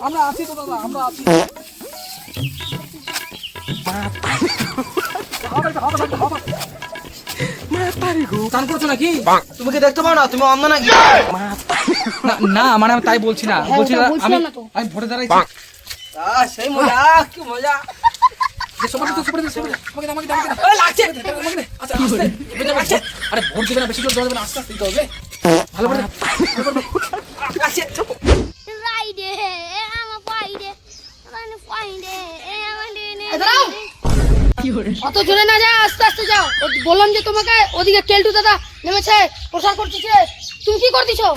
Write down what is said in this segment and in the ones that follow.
আমরা আছি তো দাদা, আমরা আছি। চান করছো নাকি? তুমি কি দেখতে পাও না তুমি অন্ধ নাকি? না মানে আমি তাই বলছি না, বলছি না, আমি ভোটে দাঁড়াইছি। সেই মজা, কি মজা। আরে ভোট দিবে না, বেশি জোর দেওয়া যাবে না, আস্তে আস্তে দিতে হবে। ভালো করে অত জোরে না যা, আস্তে আস্তে যাও। বললাম যে তোমাকে ওদিকে কেলটু দাদা নেমেছে, প্রচার করতেছে, তুমি কি করতেছো?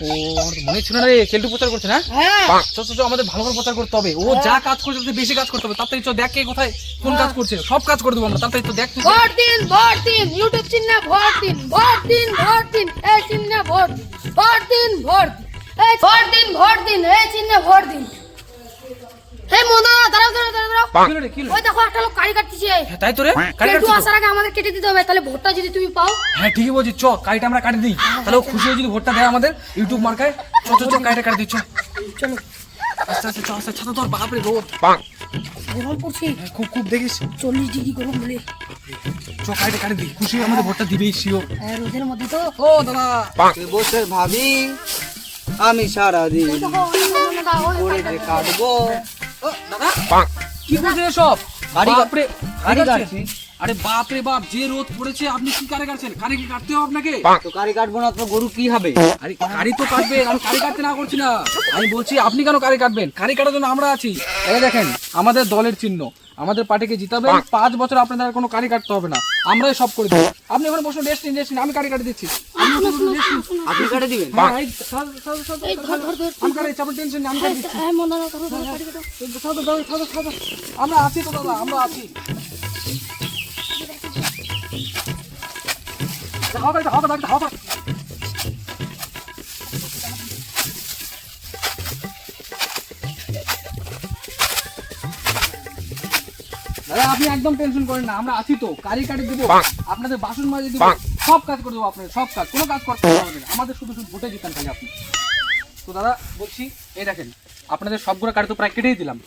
ও আমার তো মনে ছিল না রে, কেলটু প্রচার করছে না। হ্যাঁ চল আমাদের ভালো করে প্রচার করতে হবে। ও যা কাজ করছে তার বেশি কাজ করতে হবে। তাড়াতাড়ি চল, দেখ কে কোথায় কোন কাজ করছে, সব কাজ করে দেবো আমরা। তাড়াতাড়ি তো দেখ। ভোট দিন, ইউটিউব চিহ্নে ভোট দিন, এই চিহ্নে ভোট দিন, ভোট দিন, এই চিহ্নে ভোট দিন। হে মোনা, দাঁড়াও। কি হলো রে, কি হলো? ওই দেখো একটা লোক কাড়ি কাটতেছে। হ্যাঁ, তাই তো রে, কাটি কেলটু কাটছে তো। আসার আগে আমাদের কেটে দিতে হবে, তাহলে ভোটটা যদি তুমি পাও। হ্যাঁ ঠিকই বলছিস, চ কাইটা আমরা কাটি দিই, তাহলে ও খুশি হয়ে যদি ভোটটা দেয় আমাদের ইউটিউব মার্কায়। চ কাইটা কাটি দিই, চ। চলো আস্তে আস্তে চ, আস্তে ছাতা তোর বাপরে রোদ। গরম পড়ছে, খুব দেখিস। 40 ডিগ্রি গরম বলে। চ কাইটা কাটি দিই, খুশি হয়ে আমাদের ভোটটা দিবেই শিওর। হ্যাঁ, রোদের মধ্যে তো। ও দাদা, বসে ভাবি আমি সারাদিন ওই দেখো, করে যে কাটবো। ও দাদা, কি বলছেন এসব? কারি বাপরে, কারি কাটছেন? কাটছি। আরে বাপরে বাপ, যে রোদ পড়েছে আপনি কি কারে কাটছেন? কারে কি কাটতে হবে আপনাকে? তো কারি কাটবো না তো গরু কি হবে? আরে কারি তো কাটবেন, আমি কারি কাটতে না করছি না। আমি বলছি আপনি কেন কারি কাটবেন? কারি কাটার জন্য আমরা আছি। এই দেখেন আমাদের দলের চিহ্ন, আমাদের পার্টিকে জিতাবেন, 5 বছর আপনাদের আর কোনো কারি কাটতে হবে না, আমরাই সব করে দেবো। আপনি এখন বসুন, রেস্ট নিন, আমি কারি কাটে দিচ্ছি। আপনি কাটে দিবেন? হ্যাঁ, এই আমি কাটি দিচ্ছি, আপনার টেনশন নেই, আমি কাটি দিচ্ছি। হ্যাঁ মোনা, ধরো, কাড়ি কাটো। আমরা আছি তো দাদা, আমরা আছি। হবে। দাদা আপনি একদম টেনশন করেন না, আমরা আছি তো, কারি কাটি দেবো, আপনাদের বাসন মাজে দিব, সব কাজ করে দেবো আপনাদের, সব কাজ, কোনো কাজ করতে হবে না আমাদের, শুধু ভোটে জিতান খালি আপনি। তো দাদা বলছি, এই দেখেন আপনাদের সবগুলো কাটি তো প্রায় কেটেই দিলাম।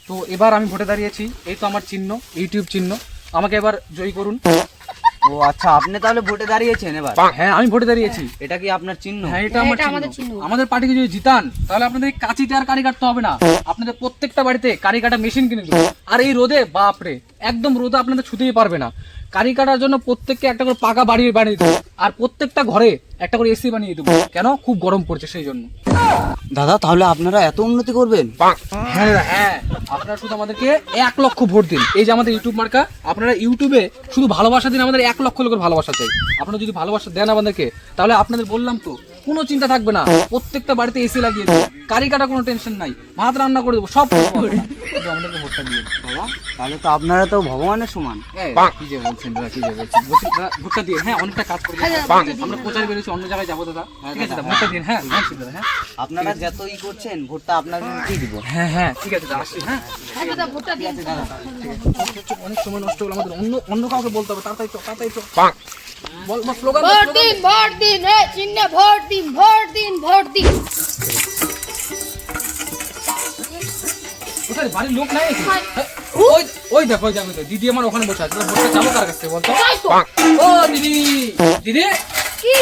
তো এবার আমি ভোটে দাঁড়িয়েছি, এই তো আমার চিহ্ন, ইউটিউব চিহ্ন, আমাকে এবার জয়ী করুন। ও আচ্ছা, আপনি তাহলে ভোটে দাঁড়িয়েছেন এবার? হ্যাঁ আমি ভোটে দাঁড়িয়েছি। এটা কি আপনার চিহ্ন? হ্যাঁ এটা আমার আমাদের চিহ্ন। চিহ্ন। আমাদের পার্টিকে যদি জিতান তাহলে আপনাদের কাঁচিতে আর কারি কাটতে হবে না, আপনাদের প্রত্যেকটা বাড়িতে কারি কাটা মেশিন কিনে দেবো। আর এই রোদে বাপরে, একদম রোদে আপনাদের ছুতেই পারবে না। কারি কাটার জন্য প্রত্যেককে একটা করে পাকা বাড়ি বানিয়ে দেবো, আর প্রত্যেকটা ঘরে একটা করে এসি বানিয়ে দেবো। কেন? খুব গরম পড়ছে সেই জন্য। দাদা তাহলে আপনারা এত উন্নতি করবেন? হ্যাঁ আপনারা শুধু আমাদেরকে 1 লক্ষ ভোট দিন। এই যে আমাদের ইউটিউব মার্কা, আপনারা ইউটিউবে শুধু ভালোবাসা দিন, আমাদের 1 লক্ষ লোকের ভালোবাসা চাই। আপনারা যদি ভালোবাসা দেন আমাদেরকে, তাহলে আপনাদের বললাম তো কোনো চিন্তা থাকবে না, প্রত্যেকটা বাড়িতে এসি লাগিয়ে দেবো, কারি কাটা কোনো টেনশন নাই, ভাত রান্না করে দেবো, সব করবো আমরা। শুধু আমাদেরকে ভোটটা দিয়ে বাবা তাহলে তো আপনারা তো ভগবানের সমান। কি যে বলছেন দাদা, কি যে বলছেন, বলছি দাদা ভোটটা দিয়ে, হ্যাঁ অনেকটা কাজ করে দিন। আমরা প্রচার বেরিয়েছি, অন্য জায়গায় যাবো দাদা, ঠিক আছে দাদা, ভোটটা দিন। হ্যাঁ দাদা, হ্যাঁ আপনারা যত ই করছেন ভোটটা আপনাদেরকেই দিব। হ্যাঁ ঠিক আছে দাদা, আসছি। হ্যাঁ হ্যাঁ দাদা, ভোটটা দিয়ে দাদা। অনেক সময় নষ্ট হলো আমাদের, অন্য কাউকে বলতে হবে। তাড়াতাড়ি তো বল স্লোগান। ভোট দিন, এই চিহ্নে ভোট দিন। কোথায় বাড়ির লোক নাই নাকি? ওই দেখো দিদি আমার ওখানে বসে আছে, ভোটটা যাবো কার কাছে বলতো? ও দিদি, কি?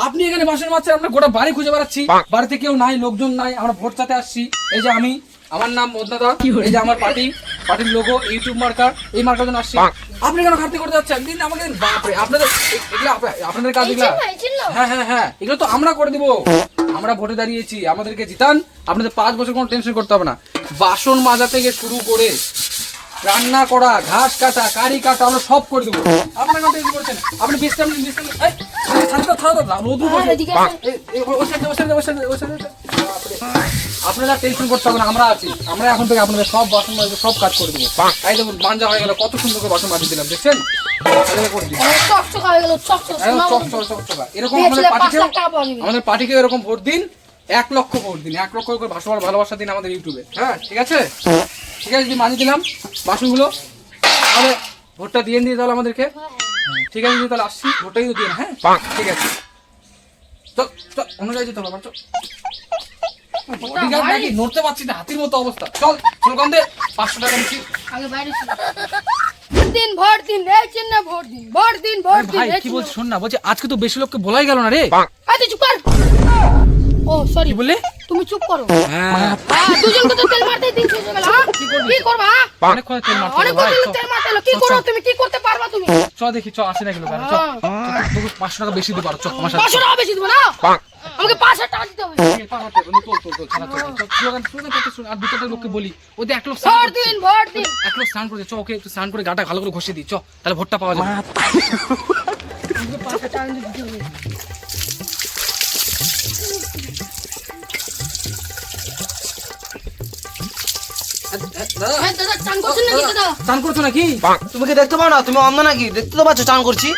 আপনি এখানে বাসন মাজছেন, আমরা গোটা বাড়ি খুঁজে বেড়াচ্ছি, বাড়িতে কেউ নাই, লোকজন নাই, আমরা ভোট চাতে আসছি। এই যে আমি, আমার নাম মদনাদা, এই যে আমার পার্টির লোগো ইউটিউব মার্কা, এই মার্কার জন্য আসছি। আপনি কেন ঘাটতি করতে যাচ্ছেন? একদিন আমাকে বাপরে, আপনাদের কাজ এগুলা? হ্যাঁ এগুলো তো আমরা করে দিব। আমরা ভোটে দাঁড়িয়েছি, আমাদেরকে জিতান, আপনাদের 5 বছর কোনো টেনশন করতে হবে না। বাসন মাজা থেকে শুরু করে রান্না করা, ঘাস কাটা, কারি কাটা, আমরা সব করে দেবো। আপনারা কেন টেনশন করছেন? আপনি বিশ্রাম নিন। আপনারা টেনশন করতে হবে না, আমরা আছি। আমরা এখন থেকে আপনাদের সব বাসন মাজা, সব কাজ করে দেবো। এই দেখুন মাঞ্জা হয়ে গেল, কত সুন্দর করে বাসন মাজিয়ে দিলাম, দেখছেন? চকচকা হয়ে গেল, চকচকা। এরকম আমাদের পার্টিকে এরকম ভোট দিন, 1 লক্ষ ভোট দিন, 1 লক্ষ করে ভালোবাসা দিন আমাদের ইউটিউবে। হ্যাঁ ঠিক আছে যদি মানিয়ে দিলাম বাসনগুলো, তাহলে ভোটটা দিয়ে তাহলে আমাদেরকে। ঠিক আছে তাহলে আসছি, ভোটটাই তো দিয়ে। হ্যাঁ ঠিক আছে, অন্য জায়গায় যেতে হবে আমার। বডিগার্ড নাকি নড়তে পারছি না, হাতির মতো অবস্থা। চল স্লোগান দে, 500 টাকা দিচ্ছি। আগে বাইরে ছিল। ভোট দিন এই চিহ্নে ভোট দিন, ভোট দিন, ভোট আরে দিন। ভাই এই কি চিহ্নে। বলছিস শোন না, বলছি আজকে তো বেশি লোককে বলাই গেল না রে। এই তুই চুপ কর। ও সরি, কি বললি? তুমি চুপ করো। হ্যাঁ দুজনকে তো তেল মারতে দিন শেষ হয়ে গেল। হ্যাঁ? কি করবা? হ্যাঁ? অনেক কথা তেল মারতে অনেক হবে ভাই। তেল মারতে হলো। কি করো তুমি? কি করতে পারবা তুমি? চ দেখি, চ আসে না গেল কেন, চ তোকে 500 টাকা বেশি দিবার, চ আমার সাথে। 500 টাকা বেশি দেবো না, আমাকে 5000 টাকা দিতে হবে। আর দুটো লোককে বলি, ওদের এক লোক ভোট দিন, ভোট দিন। এক লোক স্নান করেছে, চ ওকে একটু স্নান করে গাটা ভালো করে ঘষে দিই, চ তাহলে ভোটটা পাওয়া যাবে। আমাকে 500 টাকা দিতে হবে। হ্যাঁ দাদা, চান করছেন নাকি দাদা? স্নান করছো নাকি? তুমি কি দেখতে পাও না? তুমি অন্ধ নাকি? দেখতে তো পাচ্ছ চান করছি।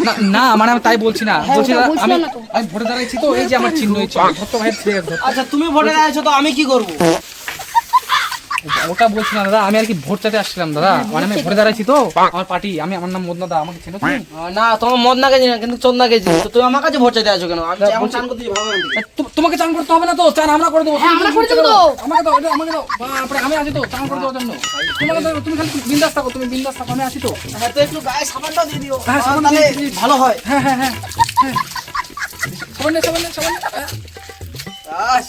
না না, মানে আমি তাই বলছি না, হ্যাঁ, বলছি ওটা দাদা, বুঝলাম আমি না তো। আমি ভোটে দাঁড়াইছি তো, এই যে আমার চিহ্ন হয়েছে, ধর তো ভাই, ঠিক আছে, ধর। আচ্ছা তুমি ভোটে দাঁড়িয়েছো তো আমি কি করবো? ওটা বলছি না দাদা, আমি আর কি ভোট চাইতে আসছিলাম দাদা, মানে আমি ভোটে দাঁড়াইছি তো, আমার পার্টি, আমার নাম মদনা দা, আমাকে চেনো তুমি? না তোমার মদ না গেছি না, কিন্তু চোদ না গেছি। তো তুমি আমার কাছে ভোট চাইতে আছো কেন? আমি এখন চান করতে ভালো তোমাকে চান করতে হবে না তো, চান আমরা করে দেবো। হ্যাঁ, আমরা করে দেবো তো। আমাকে দাও, এটা আমাকে দাও। বাপরে, আমি আছি তো চান করে দেওয়ার জন্য। তোমাকে দাও, তুমি খালি বিন্দাস থাকো, তুমি বিন্দাস থাকো, আমি আছি তো। হ্যাঁ তো একটু গায়ে সাবানটাও দিয়ে দিও। হ্যাঁ, সাবান তাহলে দিয়ে দিই। ভালো হয়। হ্যাঁ হ্যাঁ হ্যাঁ হ্যাঁ। সাবান নে, সাবান নে, সাবান নে। হ্যাঁ।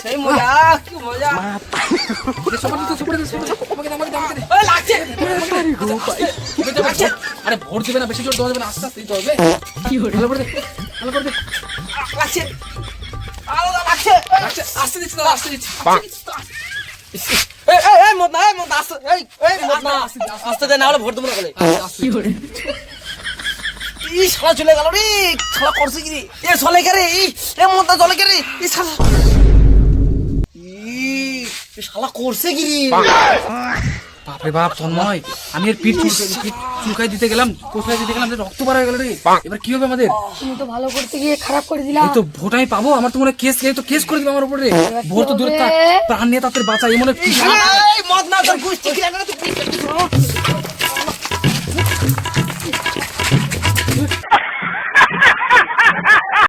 সেই মজা, কি মজা। দে, সাবান দে, সাবান দে, সাবান দে। আমাকে দে, আমাকে দে, আমাকে দে। ওই লাগছে। আরে ভোট দিবে না, বেশি জোর দেওয়া যাবে না, আস্তে আস্তে দিতে হবে। ভালো করে দে, ভালো করে দে। লাগছে। আলাদা লাগছে। আস্তে আস্তে দিচ্ছি দাদা, আস্তে দিচ্ছি। এই মদ না, আস্তে, এই মদ না, আস্তে দে, না হলে ভোট দেবো না বলে। ই শালা চলে গেল রে, শালা করছে কি রে? এ চলে কে রে? এ মদটা চলে কে রে? ই শালা, এ শালা করছে কি রে? বাপরে বাপ তন্ময়, আমি এর পিঠ চুলকাই দিতে গেলাম, কোথায় দিতে গেলাম, রক্ত বার হয়ে গেল রে। এবার কি হবে আমাদের? তুমি তো ভালো করতে গিয়ে খারাপ করে দিলা। এই তো ভোট আমি পাবো, আমার তো মনে হয় কেস, এই তো কেস করে দিবে আমার উপরে। ভোট তো দূরে থাক, প্রাণ নিয়ে তাদের বাঁচা, এই মনে হয় এই মদ না তোর গুষ্টি কি লাগে না তুই?